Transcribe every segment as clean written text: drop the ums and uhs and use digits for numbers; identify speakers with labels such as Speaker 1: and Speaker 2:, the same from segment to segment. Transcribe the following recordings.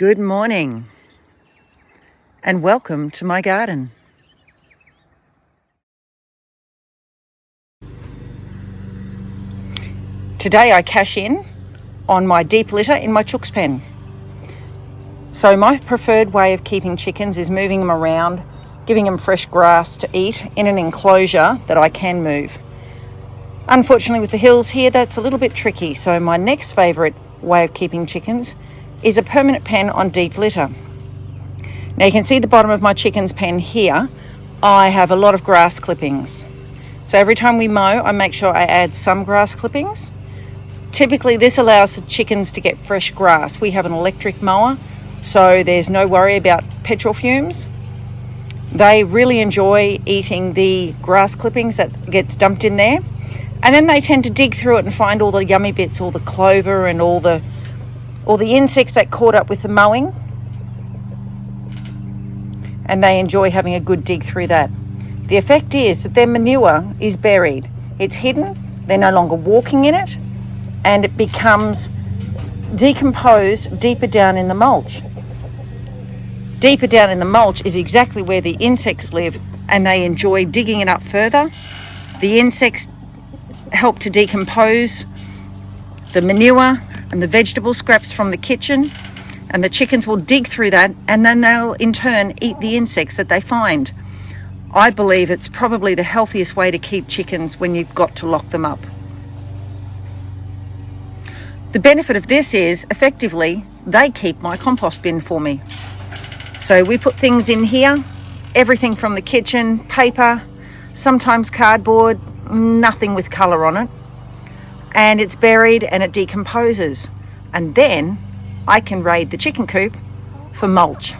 Speaker 1: Good morning and welcome to my garden. Today I cash in on my deep litter in my chook's pen. So my preferred way of keeping chickens is moving them around, giving them fresh grass to eat in an enclosure that I can move. Unfortunately with the hills here that's a little bit tricky, so my next favourite way of keeping chickens is a permanent pen on deep litter. Now you can see the bottom of my chicken's pen here. I have a lot of grass clippings. So every time we mow, I make sure I add some grass clippings. Typically this allows the chickens to get fresh grass. We have an electric mower, so there's no worry about petrol fumes. They really enjoy eating the grass clippings that gets dumped in there. And then they tend to dig through it and find all the yummy bits, all the clover and all the insects that caught up with the mowing. And they enjoy having a good dig through that. The effect is that their manure is buried. It's hidden, they're no longer walking in it, and it becomes decomposed deeper down in the mulch. Deeper down in the mulch is exactly where the insects live, and they enjoy digging it up further. The insects help to decompose the manure and the vegetable scraps from the kitchen, and the chickens will dig through that, and then they'll in turn eat the insects that they find. I believe it's probably the healthiest way to keep chickens when you've got to lock them up. The benefit of this is effectively they keep my compost bin for me. So we put things in here, everything from the kitchen, paper, sometimes cardboard, nothing with colour on it. And it's buried and it decomposes. And then I can raid the chicken coop for mulch.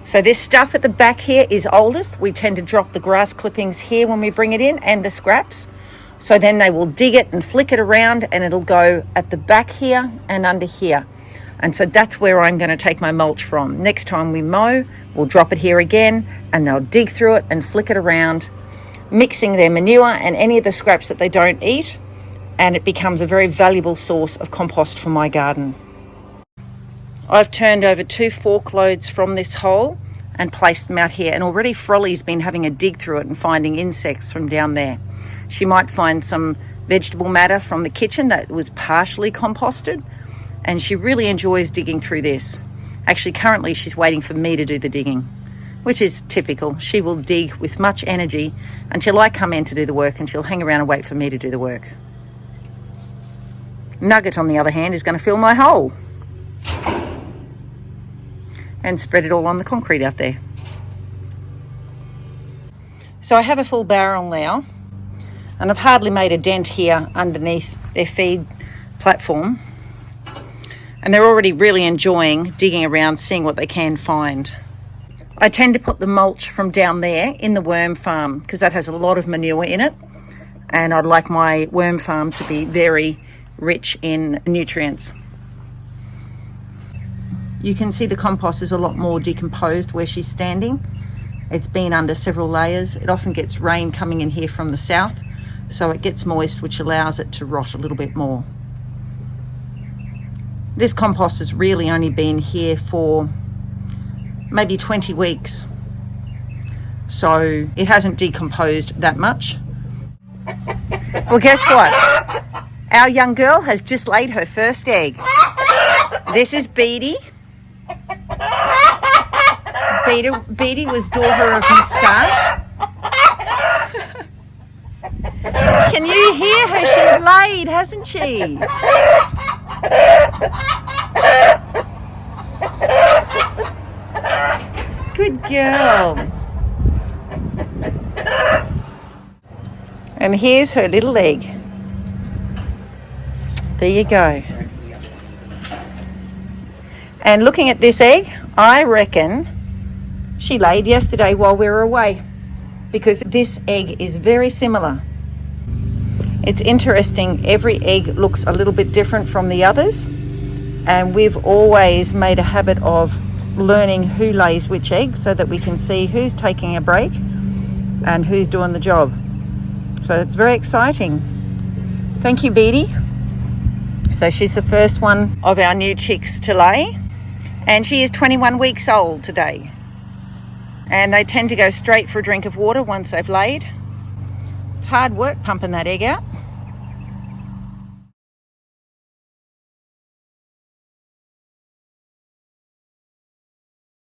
Speaker 1: So this stuff at the back here is oldest. We tend to drop the grass clippings here when we bring it in and the scraps. So then they will dig it and flick it around and it'll go at the back here and under here. And so that's where I'm going to take my mulch from. Next time we mow, we'll drop it here again and they'll dig through it and flick it around, mixing their manure and any of the scraps that they don't eat, and it becomes a very valuable source of compost for my garden. I've turned over 2 fork loads from this hole and placed them out here, and already Frolly's been having a dig through it and finding insects from down there. She might find some vegetable matter from the kitchen that was partially composted, and she really enjoys digging through this. Actually, currently she's waiting for me to do the digging, which is typical. She will dig with much energy until I come in to do the work, and she'll hang around and wait for me to do the work. Nugget, on the other hand, is going to fill my hole and spread it all on the concrete out there. So I have a full barrel now, and I've hardly made a dent here underneath their feed platform. And they're already really enjoying digging around, seeing what they can find. I tend to put the mulch from down there in the worm farm because that has a lot of manure in it. And I'd like my worm farm to be very rich in nutrients. You can see the compost is a lot more decomposed where she's standing. It's been under several layers. It often gets rain coming in here from the south, so it gets moist, which allows it to rot a little bit more. This compost has really only been here for maybe 20 weeks. So it hasn't decomposed that much. Well, guess what? Our young girl has just laid her first egg. This is BeeDee. BeeDee was daughter of Moustache. Can you hear her? She's laid, hasn't she? Good girl. And here's her little egg. There you go. And looking at this egg, I reckon she laid yesterday while we were away, because this egg is very similar. It's interesting, every egg looks a little bit different from the others, and we've always made a habit of learning who lays which egg so that we can see who's taking a break and who's doing the job. So it's very exciting. Thank you, BeeDee. So she's the first one of our new chicks to lay, and she is 21 weeks old today. And they tend to go straight for a drink of water once they've laid. It's hard work pumping that egg out.